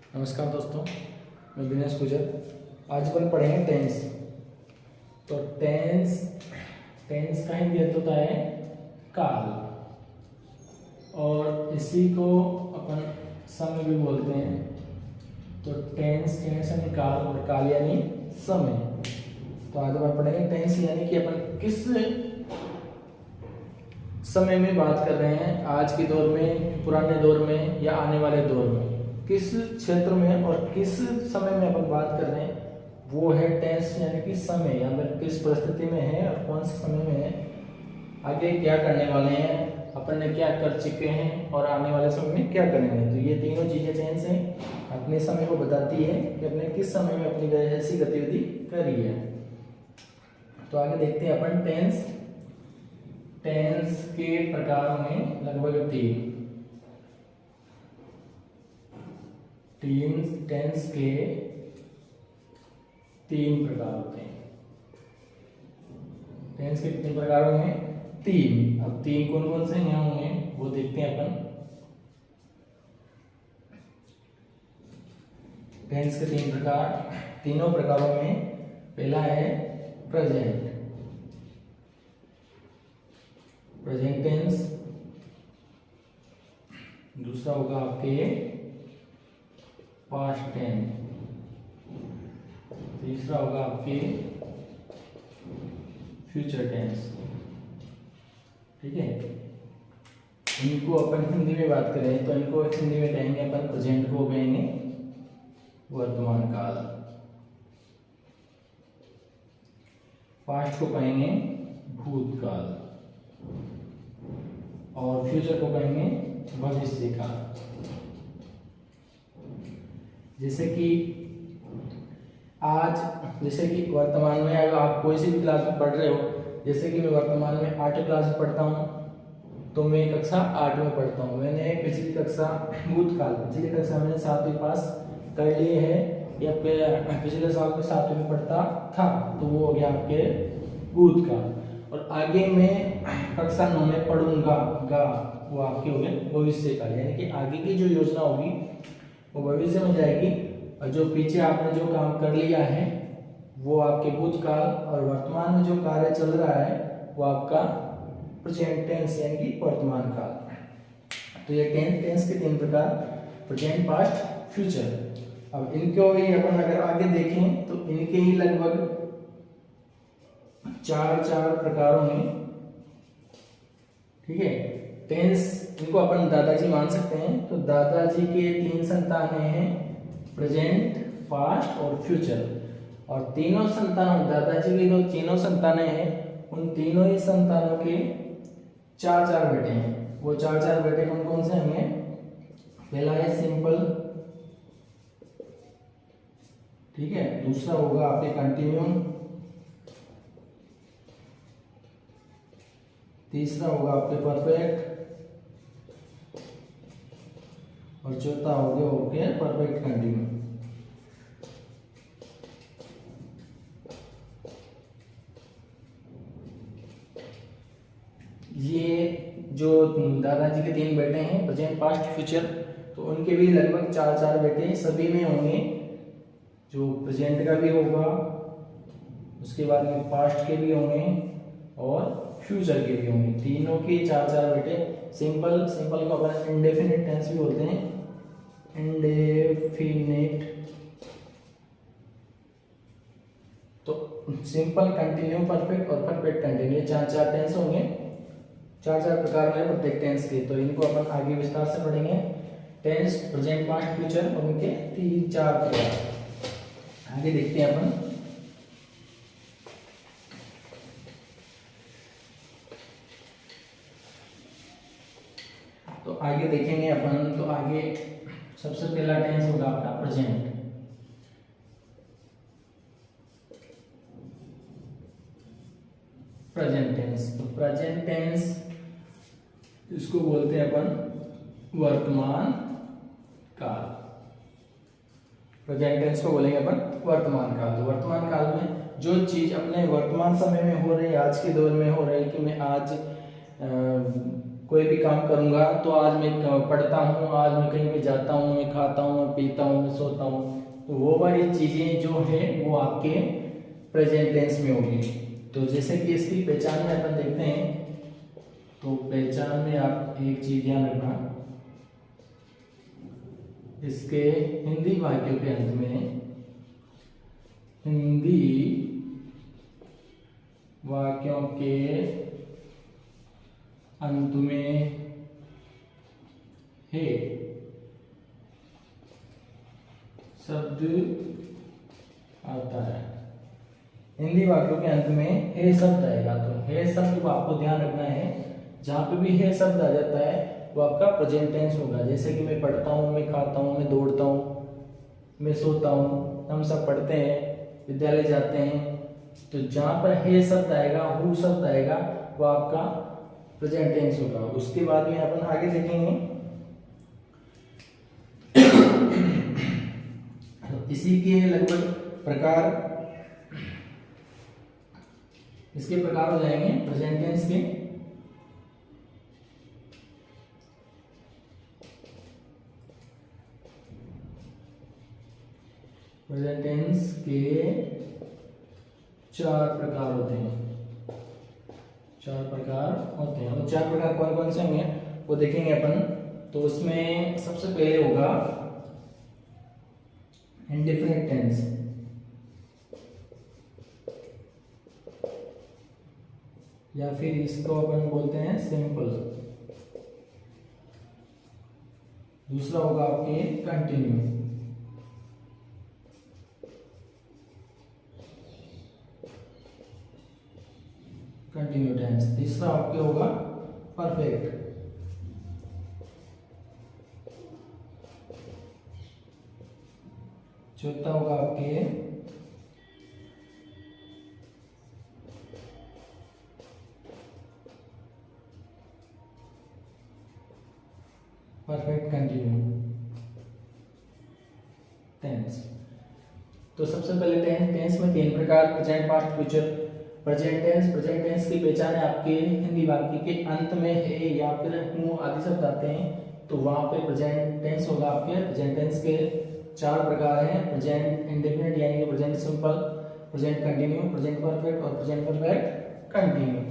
नमस्कार दोस्तों, मैं दिनेश गुजर। आज अपन पढ़ेंगे टेंस। तो टेंस का हिंदी अर्थ होता है काल, और इसी को अपन समय भी बोलते हैं। तो टेंस यानी काल और काल यानी समय। तो आज अपन पढ़ेंगे टेंस यानी कि अपन किस समय में बात कर रहे हैं, आज के दौर में, पुराने दौर में या आने वाले दौर में, किस क्षेत्र में और किस समय में अपन बात कर रहे हैं, वो है टेंस यानी कि समय। या फिर किस परिस्थिति में है और कौन से समय में है, आगे क्या करने वाले हैं, अपन ने क्या कर चुके हैं और आने वाले समय में क्या करेंगे। तो ये तीनों चीजें टेंस हैं, अपने समय को बताती है कि अपने किस समय में अपनी ऐसी गतिविधि करी है। तो आगे देखते हैं अपन टेंस के प्रकारों में लगभग टेंस के 3 प्रकार होते हैं। टेंस के कितने प्रकार होंगे? 3। अब 3 कौन कौन से यहाँ होंगे वो देखते हैं अपन। टेंस के 3 प्रकार, तीनों प्रकारों में पहला है प्रेजेंट टेंस। दूसरा होगा आपके पास्ट टेंस। तीसरा होगा आपके फ्यूचर टेंस। ठीक है, इनको अपन हिंदी में बात करें तो इनको हिंदी में कहेंगे अपन, प्रेजेंट को कहेंगे वर्तमान काल, पास्ट को कहेंगे भूतकाल, और फ्यूचर को कहेंगे भविष्य काल। जैसे कि वर्तमान में अगर आप कोई सी भी क्लास में पढ़ रहे हो, जैसे कि मैं वर्तमान में 8वीं क्लास में पढ़ता हूँ, तो मैं कक्षा 8 में पढ़ता हूँ। मैंने पिछली कक्षा पिछली कक्षा मैंने 7वीं पास कर ली है, या पिछले साल में 7वीं में पढ़ता था, तो वो हो गया आपके भूतकाल। और आगे मैं कक्षा 9 में पढ़ूंगा, वो आपके हो गए भविष्य काल। यानी कि आगे की जो योजना होगी वो भविष्य में जाएगी, और जो पीछे आपने जो काम कर लिया है वो आपके भूतकाल, और वर्तमान में जो कार्य चल रहा है वो आपका प्रेजेंट टेंस यानी कि वर्तमान काल। तो ये टेंस के 3 प्रकार, प्रेजेंट, पास्ट, फ्यूचर। अब इनको ही अपन अगर आगे देखें तो इनके ही लगभग 4 प्रकारों में। ठीक है, टेंस इनको अपन दादाजी मान सकते हैं। तो दादाजी के 3 संतानें हैं, प्रेजेंट, पास्ट और फ्यूचर। और तीनों संतानों, दादाजी की जो तीनों संतानें हैं, उन तीनों ही संतानों के 4 बेटे हैं। वो 4 बेटे कौन कौन से होंगे? पहला है सिंपल, ठीक है। दूसरा होगा आपके कंटिन्यूम, तीसरा होगा आपके परफेक्ट, और चौथा हो गया परफेक्ट कंटिन्यू। ये जो दादाजी के 3 बेटे हैं, प्रेजेंट, पास्ट, फ्यूचर, तो उनके भी लगभग 4 बेटे सभी में होंगे। जो प्रेजेंट का भी होगा, उसके बाद में पास्ट के भी होंगे और फ्यूचर के भी होंगे। तीनों के 4 बेटे। सिंपल को अपन इंडेफिनिट टेंस भी बोलते हैं, इंडेफिनिट। तो सिंपल, कंटिन्यू, परफेक्ट और परफेक्ट कंटिन्यू, 4 टेंस होंगे। 4 प्रकार में प्रत्येक टेंस के। तो इनको अपन आगे विस्तार से पढ़ेंगे। टेंस, प्रेजेंट, पास्ट, फ्यूचर और उनके 3-4 प्रकार आगे देखते हैं अपन। तो आगे देखेंगे अपन। तो आगे सबसे पहला टेंस होगा आपका प्रेजेंट टेंस। तो प्रेजेंट टेंस इसको बोलते हैं अपन वर्तमान काल। प्रेजेंट टेंस को बोलेंगे अपन वर्तमान काल। तो वर्तमान काल में जो चीज अपने वर्तमान समय में हो रही है, आज के दौर में हो रही है, कि मैं आज कोई भी काम करूँगा तो आज मैं पढ़ता हूँ, आज मैं कहीं पे जाता हूँ, मैं खाता हूँ, मैं पीता हूँ, मैं सोता हूँ, तो वो वाली चीज़ें जो है वो आपके प्रेजेंट टेंस में होगी। तो जैसे कि इसकी पहचान में अपन देखते हैं, तो पहचान में आप एक चीज़ ध्यान रखना, इसके हिंदी वाक्यों के अंत में, हिंदी वाक्यों के अंत में हे शब्द आता है। हिंदी वाक्यों के अंत में हे शब्द आएगा, तो हे शब्द को आपको ध्यान रखना है। जहां पे भी हे शब्द आ जाता है वो आपका प्रेजेंट टेंस होगा। जैसे कि मैं पढ़ता हूँ, मैं खाता हूँ, मैं दौड़ता हूँ, मैं सोता हूँ, हम सब पढ़ते हैं, विद्यालय जाते हैं। तो जहां पर हे शब्द आएगा, हु शब्द आएगा, वो आपका प्रेजेंट टेंस होगा। उसके बाद में अपन आगे देखेंगे। इसी के लगभग प्रकार, इसके प्रकार हो जाएंगे प्रेजेंट टेंस के। प्रेजेंट टेंस के 4 प्रकार होते हैं, 4 प्रकार होते हैं। और 4 प्रकार कौन कौन से होंगे वो देखेंगे अपन। तो उसमें सबसे पहले होगा इंडेफिनिट टेंस, या फिर इसको अपन बोलते हैं सिंपल। दूसरा होगा आपके कंटिन्यू, कंटिन्यू टेंस। तीसरा आपके होगा परफेक्ट। चौथा होगा आपके परफेक्ट कंटिन्यू टेंस। तो सबसे पहले टेंस में 3 प्रकार, present, past, future. Present tense की पहचान है आपके हिंदी वाक्य के अंत में है या फिर हूँ आदि शब्द आते हैं, तो वहां पे प्रेजेंट टेंस होगा आपके। प्रेजेंट टेंस के 4 प्रकार हैं, प्रेजेंट इंडेफिनिट यानी कि present simple, present continue, present perfect और प्रेजेंट परफेक्ट कंटिन्यू।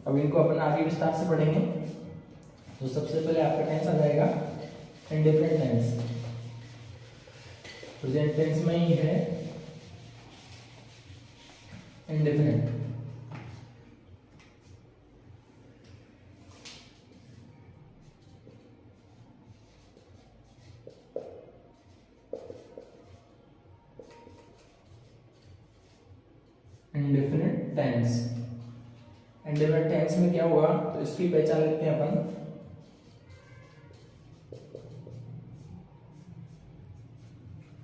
अब इनको अपन आगे विस्तार से पढ़ेंगे। तो सबसे पहले आपका टेंस आ जाएगा इंडेफिनिट टेंस। प्रेजेंट टेंस में ही है indefinite. Indefinite tense, indefinite tense में क्या होगा, तो इसकी पहचान लेते हैं अपन।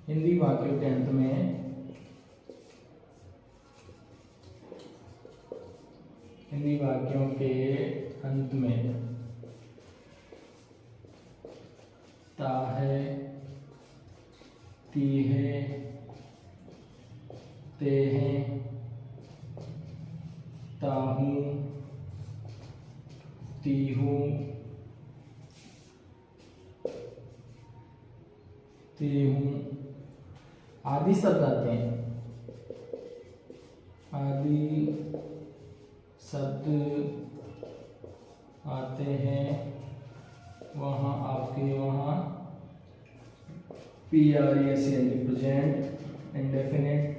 हिंदी वाक्यों के अंत में, हिंदी वाक्यों के अंत में ता है, ती है, ते हैं, ताहूं, तीहूं, तीहूं आदि शब्द आते हैं। आदि शब्द आते हैं वहाँ आपके वहाँ PRES यानी present indefinite,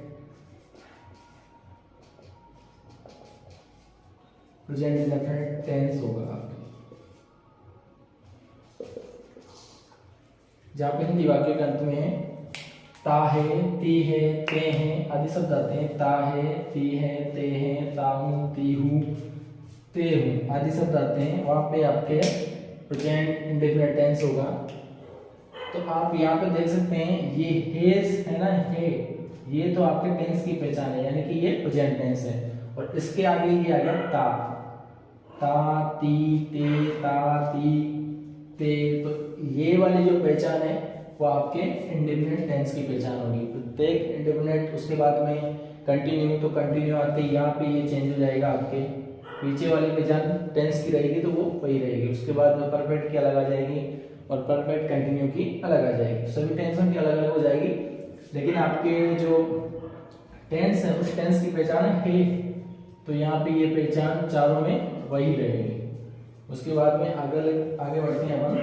present indefinite tense होगा आपके। जहाँ पे हिंदी वाक्य के अंत में ता है, ती है, ते हैं आदि शब्द आते हैं। ता है, ती है, ते हैं, ताहूं, तीहूं, तेहूं आदि शब्द आते हैं, वहाँ पे आपके प्रेजेंट इंडेफिनिट टेंस होगा। तो आप यहाँ पे देख सकते हैं ये हेस है ना, हे, ये तो आपके टेंस की पहचान है, यानी कि ये प्रेजेंट टेंस है। और इसके आगे ये आ गया ता, ता, ती, ते, ता, ती, ते। तो ये वाली जो पहचान है वो आपके इंडेफिनिट टेंस की पहचान होगी। प्रत्येक इंडेफिनिट, उसके बाद में कंटिन्यू, तो कंटिन्यू आते ही यहाँ पे ये चेंज हो जाएगा आपके पीछे वाली पहचान टेंस की रहेगी तो वो वही रहेगी। उसके बाद में परफेक्ट की अलग आ जाएगी और परफेक्ट कंटिन्यू की अलग आ जाएगी, सभी टेंसों की अलग अलग हो जाएगी। लेकिन आपके जो टेंस है उस टेंस की पहचान है, तो यहाँ पे ये पहचान चारों में वही रहेगी। उसके बाद में आगे बढ़ते हैं अपन।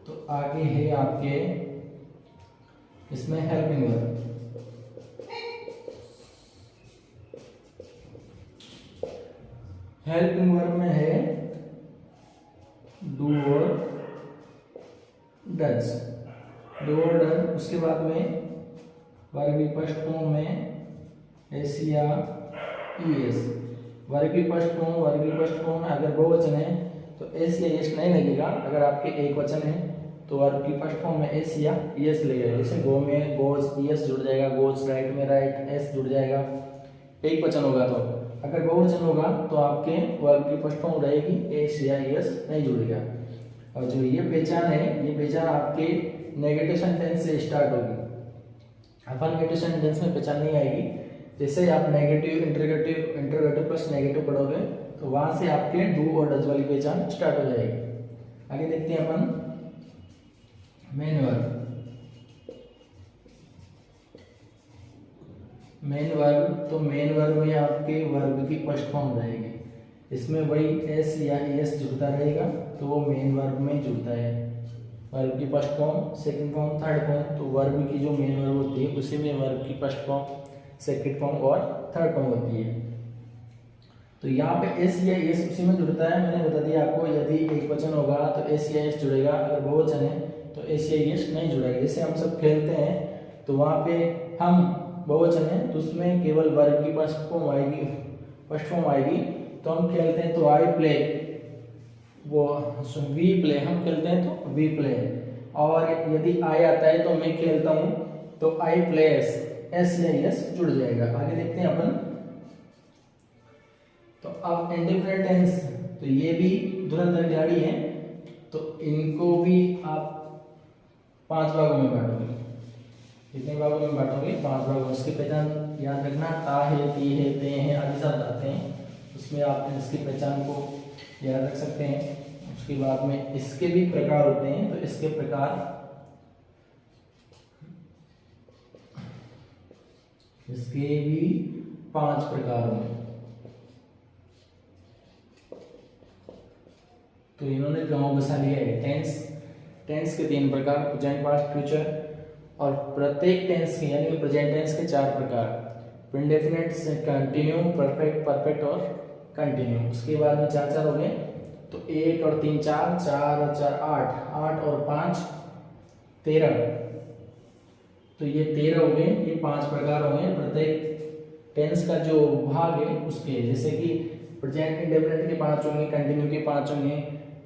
तो आगे है आपके इसमें हेल्पिंग वर्ब। हेल्पिंग वर्ब में है डू और डज, डू और डज। उसके बाद में वर्ब की फर्स्ट फॉर्म में एस या ईएस। वर्ब की फर्स्ट फॉर्म में अगर बहुवचन है तो एस या एस नहीं लगेगा। अगर आपके एक वचन है तो वर्ब की फर्स्ट फॉर्म में एस या ईएस लगेगा। जैसे गो में गोज, ईएस जुड़ जाएगा, गोज। राइट में राइट, एस जुड़ जाएगा। एक वचन होगा तो। अगर बहुवचन होगा तो आपके वर्ब की फर्स्ट फॉर्म रहेगी, एस या ईएस नहीं जुड़ेगा। और जो ये पहचान है, ये पहचान आपके नेगेटिव सेंटेंस से स्टार्ट होगी। अफर्मेटिव सेंटेंस में पहचान नहीं आएगी। जैसे आप नेगेटिव, इंटरोगेटिव प्लस नेगेटिव पढ़ोगे तो वहां से आपके डू और डज वाली पहचान स्टार्ट हो जाएगी। आगे देखते हैं अपन मेन वर्ब। मेन वर्ब, तो मेन वर्ब में आपके वर्ब की फर्स्ट फॉर्म रहेगी। इसमें वही एस या एस जुड़ता रहेगा तो वो मेन वर्ब में जुड़ता है। वर्ब की first form, second form, third form. तो वर्ब की जो मेन वर्ब होती है उसी में वर्ब की फर्स्ट फॉर्म, सेकंड फॉर्म और थर्ड फॉर्म होती है। तो यहाँ पे एस या एस उसी में जुड़ता है। मैंने बता दिया आपको, यदि एक वचन होगा तो एस या एस जुड़ेगा, अगर बहुवचन है तो एस या एस नहीं जुड़ेगा। जैसे हम सब खेलते हैं तो वहाँ पे हम बहुवचन है तो उसमें केवल वर्ब की फर्स्ट फॉर्म आएगी। तो हम खेलते हैं तो आई प्ले, वो वी प्ले, हम खेलते हैं तो वी प्ले। और यदि आई आता है तो मैं खेलता हूँ तो आई प्लेस, एस या एस जुड़ जाएगा। आगे देखते हैं अपन। तो अब इंडिफरेंट टेंस, तो ये भी धुरंधर खिलाड़ी हैं, तो इनको भी आप 5 भागों में बांटोगे। कितने भागों में बांटोगे? 5 भागों। इसकी पहचान याद रखना, ता है, ती है, ते हैं आदि शब्द आते हैं, उसमें आप इसकी पहचान को याद रख सकते हैं। उसके बाद में इसके भी प्रकार होते हैं, तो इसके प्रकार, इसके भी 5 प्रकार होंगे। तो इन्होंने गांव बसा लिया है। टेंस के 3 प्रकार, प्रेजेंट, पास्ट, फ्यूचर। और प्रत्येक टेंस के यानी प्रेजेंट टेंस के 4 प्रकार, इंडेफिनिट, कंटिन्यू, परफेक्ट और कंटिन्यू। उसके बाद में 4 हो गए। तो 1 और 3 4, 4 और 4 8 और 5 13। तो ये 13 हो गए, ये 5 प्रकार हो गए प्रत्येक टेंस का जो भाग है उसके। जैसे कि प्रेजेंट इंडेफिनिट के 5 होंगे, कंटिन्यू के 5 होंगे,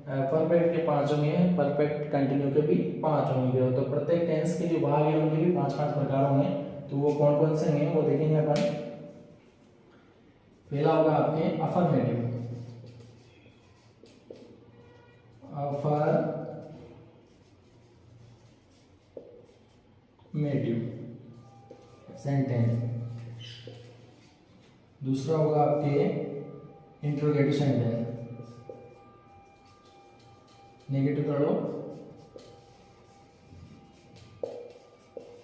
परफेक्ट के 5 होंगे, परफेक्ट कंटिन्यू के भी 5 होंगे। तो प्रत्येक टेंस के जो भाग है उनके भी 5-5 प्रकार होंगे। तो वो कौन कौन से हैं वो देखेंगे अपन। पहला होगा आपके अफर्मेटिव सेंटेंस। दूसरा होगा आपके इंट्रोगेटिव सेंटेंस। नेगेटिव करो,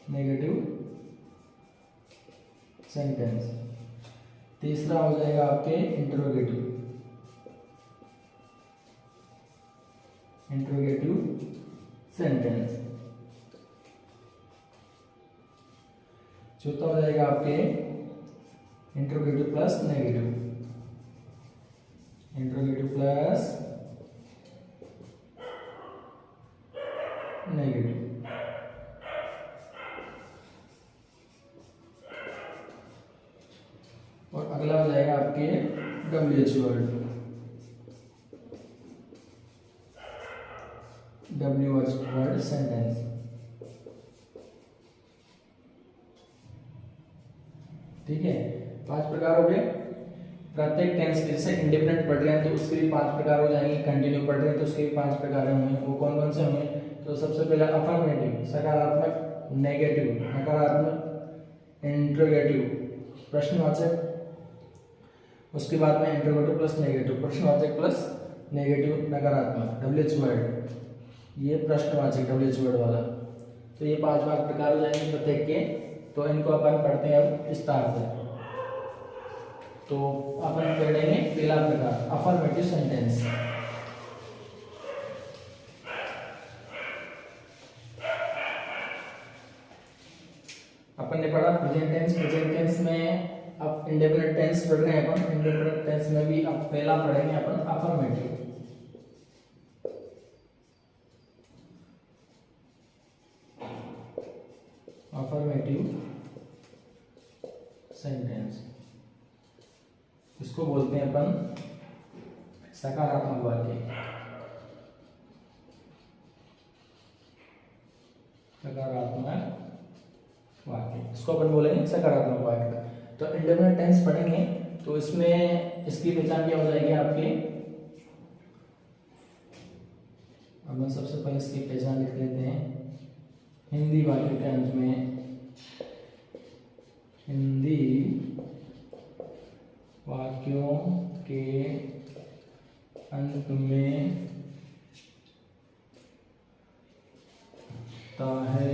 नेगेटिव सेंटेंस। तीसरा हो जाएगा आपके इंट्रोगेटिव सेंटेंस। चौथा हो जाएगा आपके interrogative plus negative, interrogative plus negative. और अगला हो जाएगा आपके WH वर्ड, सेंटेंस। ठीक है, 5 प्रकार हो गए प्रत्येक टेंस के। जैसे इंडिफिनिट पढ़ रहे हैं तो उसके भी 5 प्रकार हो जाएंगे, कंटिन्यू पढ़ रहे हैं तो उसके भी 5 प्रकार होंगे। वो कौन कौन से होंगे? तो सबसे पहला अफर्मेटिव, सकारात्मक, नेगेटिव, नकारात्मक, इंट्रोगेटिव, प्रश्नवाचक, उसके बाद में इंटरोगेटिव प्लस नेगेटिव, प्रश्नवाचक प्लस नेगेटिव नकारात्मक, WH वर्ड, ये प्रश्नवाचक WH वर्ड वाला। तो ये 5 भाग प्रकार हो जाएंगे प्रत्येक के। तो इनको अपन पढ़ते हैं अब विस्तार से। तो अपन पढ़ेंगे पहला प्रकार अफर्मेटिव सेंटेंस। अपन ने पढ़ा प्रेजेंट टेंस, प्रेजेंट टेंस में अब इंडेफिनिट टेंस पढ़ रहे हैं अपन। इंडेफिनिट टेंस में भी अब पहला पढ़ेंगे अपन अफर्मेटिव। अफर्मेटिव सेंटेंस, इसको बोलते हैं अपन सकारात्मक वाक्य। सकारात्मक वाक्य, इसको अपन बोलेंगे सकारात्मक वाक्य। तो इंडेफिनिट टेंस पढ़ेंगे तो इसमें इसकी पहचान क्या हो जाएगी आपके। अब सबसे पहले इसकी पहचान लिख लेते हैं। हिंदी वाक्य के अंत में, हिंदी वाक्यों के अंत में ताहे,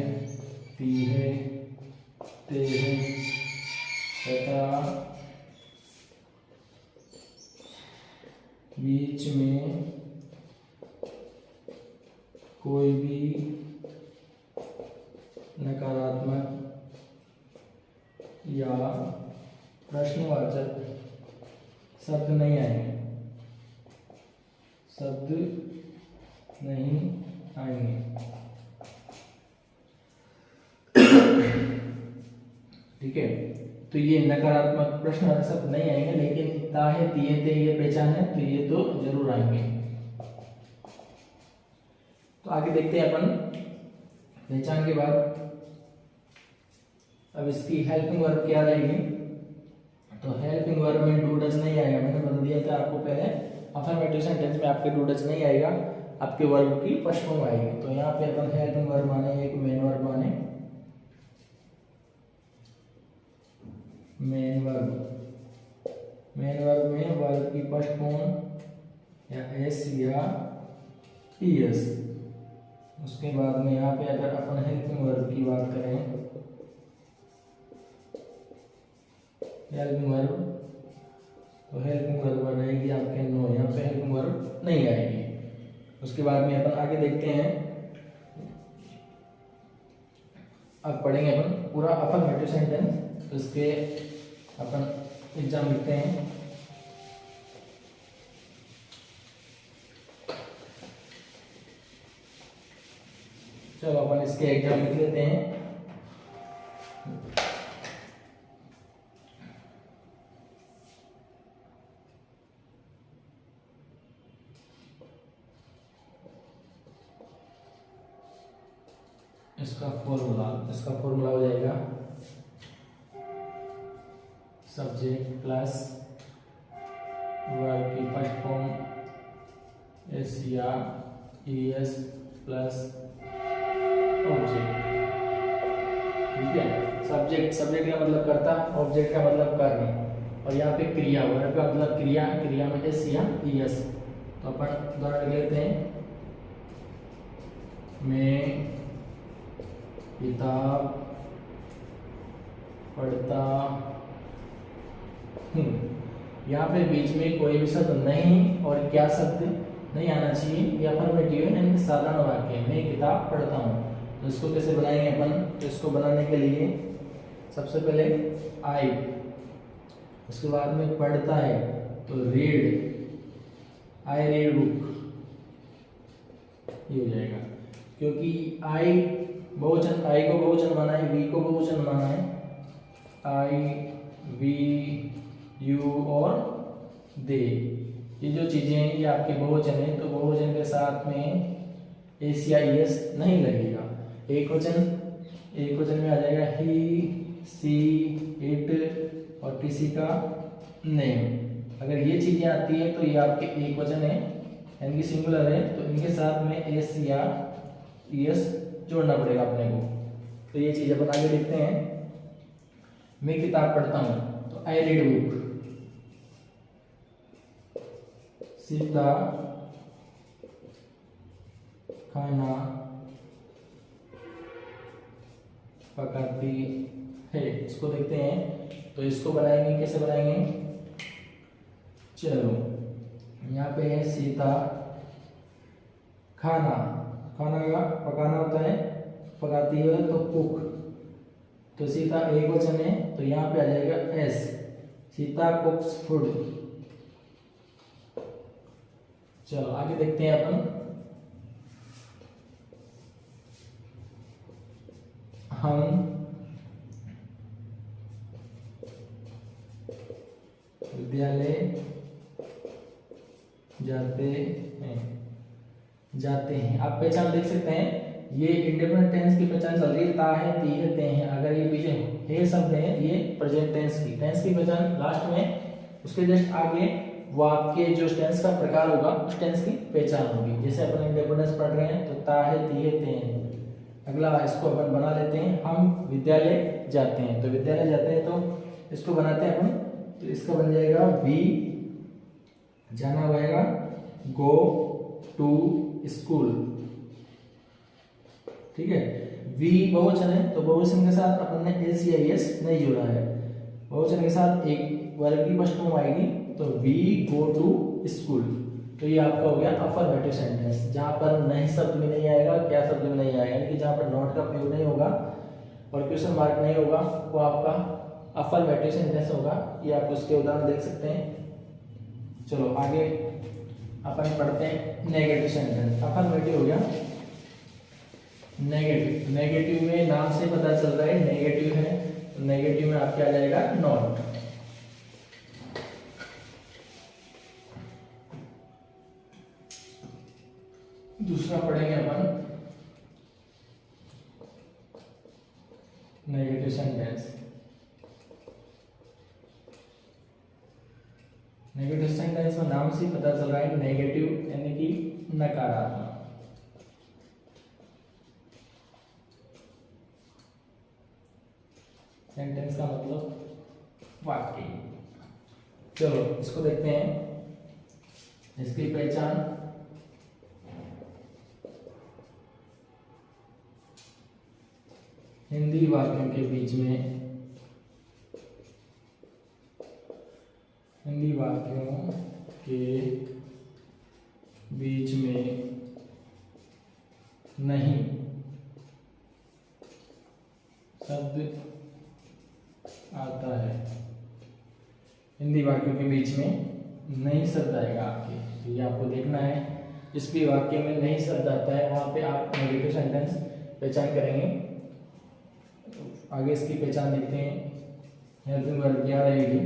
तीहे, तेहे तथा बीच में कोई भी नकारात्मक या प्रश्नवाचक शब्द नहीं आएंगे, शब्द नहीं आएंगे। ठीक है, तो ये नकारात्मक प्रश्नवाचक शब्द नहीं आएंगे, लेकिन ताहे, तिये, ते ये पहचान है तो ये तो जरूर आएंगे। तो आगे देखते हैं अपन पहचान के बाद। अब इसकी हेल्पिंग वर्ब क्या रहेगी। तो हेल्पिंग वर्ब में डू डज नहीं आएगा, मैंने बता दिया था आपको पहले। अफर्मेटिव सेंटेंस में आपके डू डज नहीं आएगा, आपके वर्ब की फर्स्ट फॉर्म आएगी। तो यहाँ पे अपन हेल्पिंग वर्ब माने एक मेन वर्ब माने, मेन वर्ब। मेन वर्ब में वर्ब की फर्स्ट फॉर्म या एस या ईएस। उसके बाद में यहाँ पे अगर अपन हेल्पिंग वर्ब की बात करें, हेल्पिंग वर्ब, तो हेल्पिंग वर्ब रहेगी आपके नो, यहाँ पे हेल्पिंग वर्ब नहीं आएगी। उसके बाद में अपन आगे देखते हैं। अब पढ़ेंगे अपन पूरा अफर्मेटिव सेंटेंस। तो इसके अपन एग्जाम लिखते हैं। चलो अपन इसके एग्जाम लिख लेते हैं। इसका फॉर्मूला हो जाएगा सब्जेक्ट प्लस वर्ब की फर्स्ट फॉर्म एस या ईएस प्लस ऑब्जेक्ट। ठीक है, सब्जेक्ट का मतलब कर्ता, ऑब्जेक्ट का मतलब कर्म, और यहाँ पे क्रिया, वर्ब का मतलब क्रिया, क्रिया में एस या ईएस। तो अपन उदाहरण लेते हैं। मैं किताब पढ़ता हूँ। यहाँ पे बीच में कोई भी शब्द नहीं और क्या शब्द नहीं आना चाहिए। ये अफर्मेटिव है, यानी साधारण वाक्य, मैं किताब पढ़ता हूँ। तो इसको कैसे बनाएंगे अपन। तो इसको बनाने के लिए सबसे पहले आई, उसके बाद में पढ़ता है तो रीड, आई रीड बुक, ये हो जाएगा। क्योंकि आई बहुवचन, आई को बहुवचन माना है, वी को बहुवचन माना है। आई, वी, यू और दे, ये जो चीजें हैं ये आपके बहुवचन है। तो बहुवचन के साथ में एस या ईएस नहीं लगेगा। एक वचन में आ जाएगा ही, सी, इट और किसी का नेम। अगर ये चीजें आती है तो ये आपके एक वचन है, यानी कि सिंगुलर है। तो इनके साथ में एस या ईएस जोड़ना पड़ेगा अपने को। तो ये चीज अपन आगे देखते हैं। मैं किताब पढ़ता हूँ तो आई रीड बुक, सीता खाना पकाती है। इसको देखते हैं, तो इसको बनाएंगे, कैसे बनाएंगे? चलो, यहाँ पे है सीता खाना, खाना का पकाना होता है, पकाती है तो कुक, तो सीता एक वचन है तो यहाँ पे आ जाएगा एस, सीता कुक्स फूड। चलो आगे देखते हैं अपन। हम विद्यालय जाते हैं। आप पहचान देख सकते हैं, ये इंडिपेंडेंट टेंस की पहचान चल रही है, ता है, ती है, ते हैं। अगर ये पीछे हे शब्द है, ये प्रेजेंट टेंस की पहचान लास्ट में, उसके जस्ट आगे वो आपके जो टेंस का प्रकार होगा उस टेंस की पहचान होगी। जैसे अपन इंडिपेंडेंस पढ़ रहे हैं तो ता है, ती है, ते हैं। अगला इसको अपन बना लेते हैं, हम विद्यालय जाते हैं। तो विद्यालय जाते हैं तो इसको बनाते हैं अपन, तो इसका बन जाएगा वी, जाना होगा गो टू स्कूल। ठीक है, वी बहुवचन है तो बहुवचन के साथ अपन ने एस या एस नहीं जोड़ा है। बहुवचन के साथ एक वर्ग की फर्स्ट फॉर्म आएगी, तो वी गो टू स्कूल। तो ये आपका हो गया अफर्मेटिव सेंटेंस, जहां पर नहीं शब्द भी नहीं आएगा, क्या शब्द भी नहीं आएगा, यानी कि जहां पर नॉट का प्रयोग नहीं होगा और क्वेश्चन मार्क नहीं होगा, वो आपका अफर्मेटिव सेंटेंस होगा। ये आप उसके उदाहरण देख सकते हैं। चलो आगे अपन पढ़ते हैं नेगेटिव सेंटेंस। अफर्मेटिव हो गया, नेगेटिव, नेगेटिव में नाम से पता चल रहा है नेगेटिव है, तो नेगेटिव में आपके आ जाएगा नॉट। दूसरा पढ़ेंगे अपन नेगेटिव सेंटेंस। नेगेटिव सेंटेंस में नाम से पता चल रहा है नेगेटिव यानी कि नकारात्मक। सेंटेंस का मतलब वाक्य। चलो इसको देखते हैं, इसकी पहचान। हिंदी वाक्यों के बीच में, हिंदी वाक्यों के बीच में नहीं शब्द आता है। हिंदी वाक्यों के बीच में नहीं शब्द आएगा आपके, तो ये आपको देखना है। जिस भी वाक्य में नहीं शब्द आता है वहां पे आप नेगेटिव सेंटेंस पहचान करेंगे। आगे इसकी पहचान देखते हैं। हेल्पिंग वर्ब क्या रहेगी?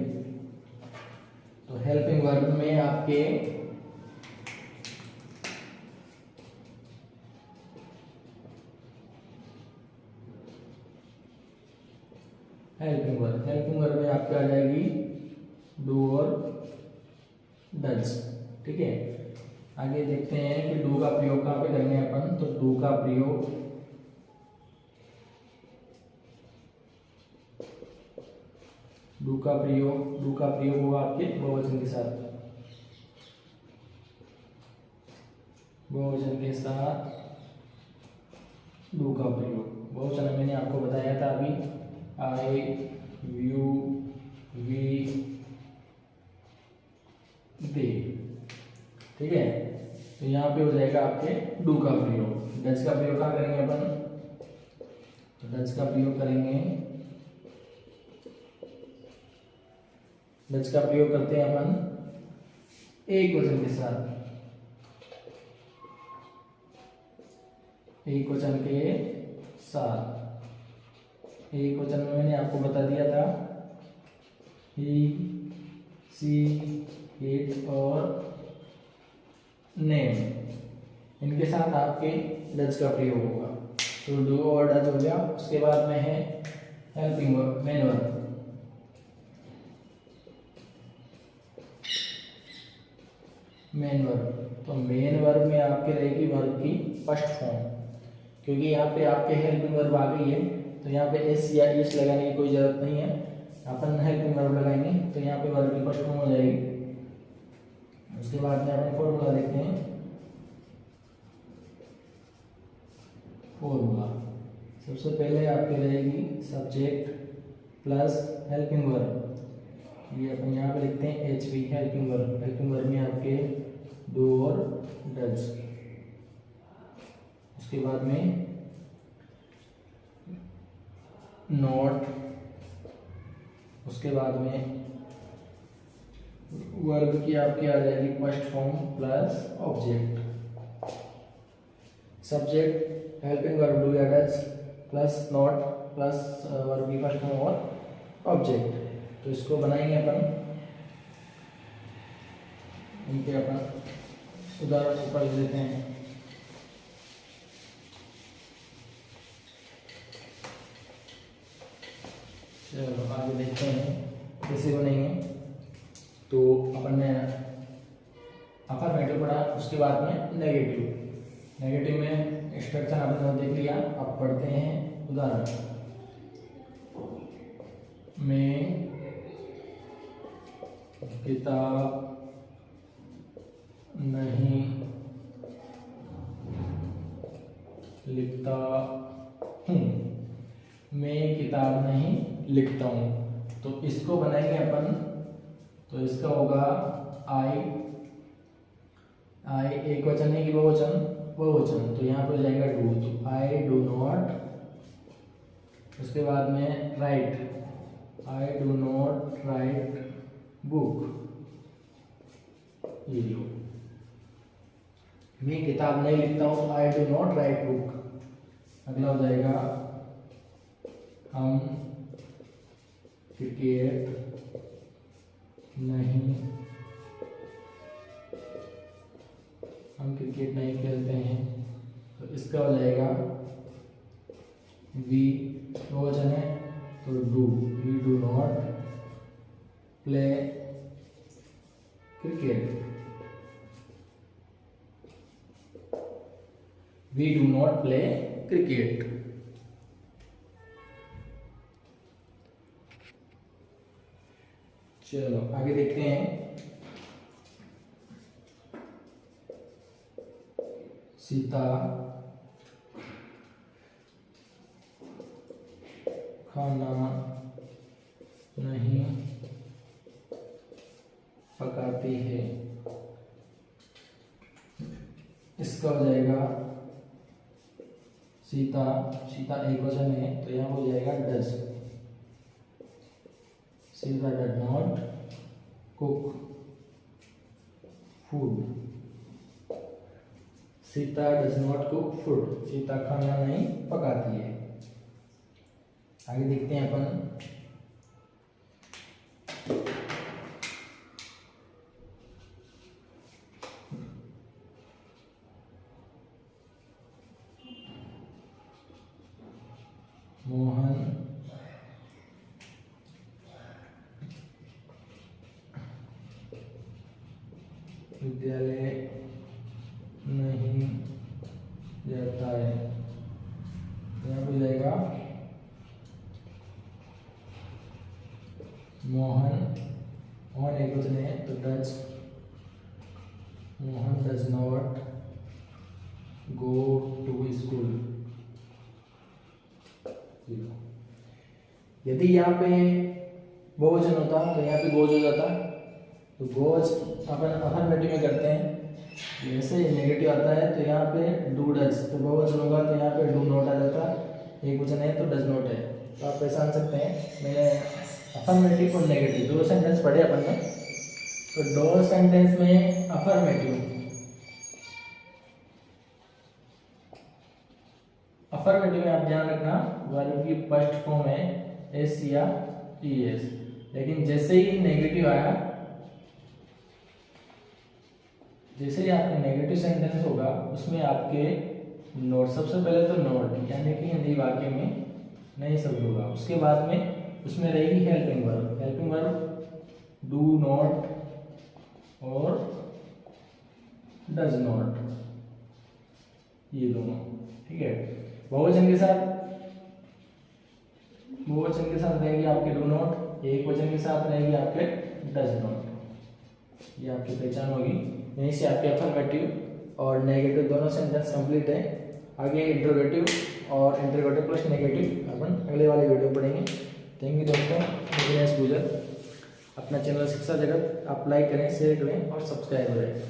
तो हेल्पिंग वर्ब में आपके हेल्पिंग वर्ब में आपके आ जाएगी डू और डज। ठीक है, आगे देखते हैं कि डू का प्रयोग कहाँ पे करेंगे अपन। तो डू का प्रयोग डू का प्रयोग होगा आपके बहुवचन के साथ, बहुवचन के साथ डू का प्रयोग। बहुवचन में मैंने आपको बताया था अभी, आई, यू, वी, दे। ठीक है, तो यहाँ पे हो जाएगा आपके डू का प्रयोग। डज का प्रयोग कहाँ करेंगे अपन? तो डज का प्रयोग करेंगे, डज का प्रयोग करते हैं अपन एक वचन के साथ। एक वचन के साथ, एक वचन में मैंने आपको बता दिया था ही, सी, इट और नेम, इनके साथ आपके डज का प्रयोग होगा। तो डू और डज हो गया। उसके बाद में है helping verb, main verb. Main verb, तो मेन वर्ब में आपके रहेगी वर्ब की फर्स्ट फॉर्म, क्योंकि यहाँ पे आपके हेल्पिंग वर्ब आ गई है, तो यहाँ पे एस या इस लगाने की कोई जरूरत नहीं है। अपन हेल्पिंग वर्ब लगाएंगे तो यहाँ पे वर्ब की फर्स्ट फॉर्म हो जाएगी उसके बाद में अपने फॉर्मूला देखते हैं। फॉर्मूला सबसे पहले आपके रहेगी सब्जेक्ट प्लस हेल्पिंग वर्ब, ये अपन यहाँ पे लिखते हैं HV helping verb. Helping verb में आपके डू और डज। उसके बाद में नॉट, उसके बाद में वर्ब की आपकी आ जाएगी first form plus object. Subject helping verb do या does plus not plus verb की फर्स्ट फॉर्म और ऑब्जेक्ट। तो इसको बनाएंगे अपन, इनके अपन उदाहरण ऊपर ले लेते हैं। चलो आगे देखते हैं कैसे बनेंगे। तो अपन ने अफर्मेटिव पढ़ा, उसके बाद में नेगेटिव। नेगेटिव में स्ट्रक्चर आपने देख लिया। अब पढ़ते हैं उदाहरण। मैं किताब नहीं लिखता हूँ। मैं किताब नहीं लिखता हूँ। तो इसको बनाएंगे अपन। तो इसका होगा आई एक वचन है कि बहुवचन? बहुवचन। तो यहाँ पर हो जाएगा डू। तो आई डू नॉट, उसके बाद में right, I do not right book. ये लो, मैं किताब नहीं लिखता हूँ, I do not right book. अगला हो जाएगा हम क्रिकेट नहीं खेलते हैं। तो इसका हो जाएगा वी, बहुवचन है तो do, we do not play cricket. We do not play cricket. चलो आगे देखते हैं। सीता खाना नहीं पकाती है। इसका हो जाएगा सीता एक वचन है तो यहाँ हो जाएगा does. Sita does not cook food. Sita does not cook food. Sita खाना नहीं पकाती है। आगे देखते हैं अपन। मोहन विद्यालय नहीं जाता है। यहाँ हो जाएगा मोहन एक वचन है तो does, Mohan does not go to school. यदि यहाँ पे बहुवचन होता तो यहाँ पे गोज हो जाता। तो गोज अपन अफर्मेटिव में करते हैं। जैसे नेगेटिव आता है तो यहाँ पे डू डज, तो बहुवचन होगा तो यहाँ पे डू नॉट आ जाता। एक वचन है तो डज नॉट है। तो आप पहचान सकते हैं। मैंने अफर्मेटिव और नेगेटिव दो सेंटेंस पढ़े अपन ने। तो दो सेंटेंस में अफर्मेटिव में आप ध्यान रखना वर्ब की फर्स्ट फॉर्म है एस या ईएस। लेकिन जैसे ही नेगेटिव आया, जैसे ही आपके नेगेटिव सेंटेंस होगा उसमें आपके नोट, सबसे पहले तो नोट यानी कि हिंदी वाक्य में नए शब्द होगा। उसके बाद में उसमें रहेगी हेल्पिंग वर्ब डू नॉट और डज नॉट, ये दोनों। ठीक है। बहुवचन के साथ रहेगी आपके डू नॉट, एक वचन के साथ रहेगी आपके डज नॉट। ये आपकी पहचान होगी। यहीं से आपके अफर्मेटिव और नेगेटिव दोनों सेंटेंस कंप्लीट है। आगे इंट्रोगेटिव और इंट्रोगेटिव प्लस नेगेटिव अपन अगले वाले वीडियो पढ़ेंगे। थैंक यू दोस्तों, दिनेश गुजर। अपना चैनल शिक्षा जगत आप लाइक करें, शेयर करें और सब्सक्राइब करें।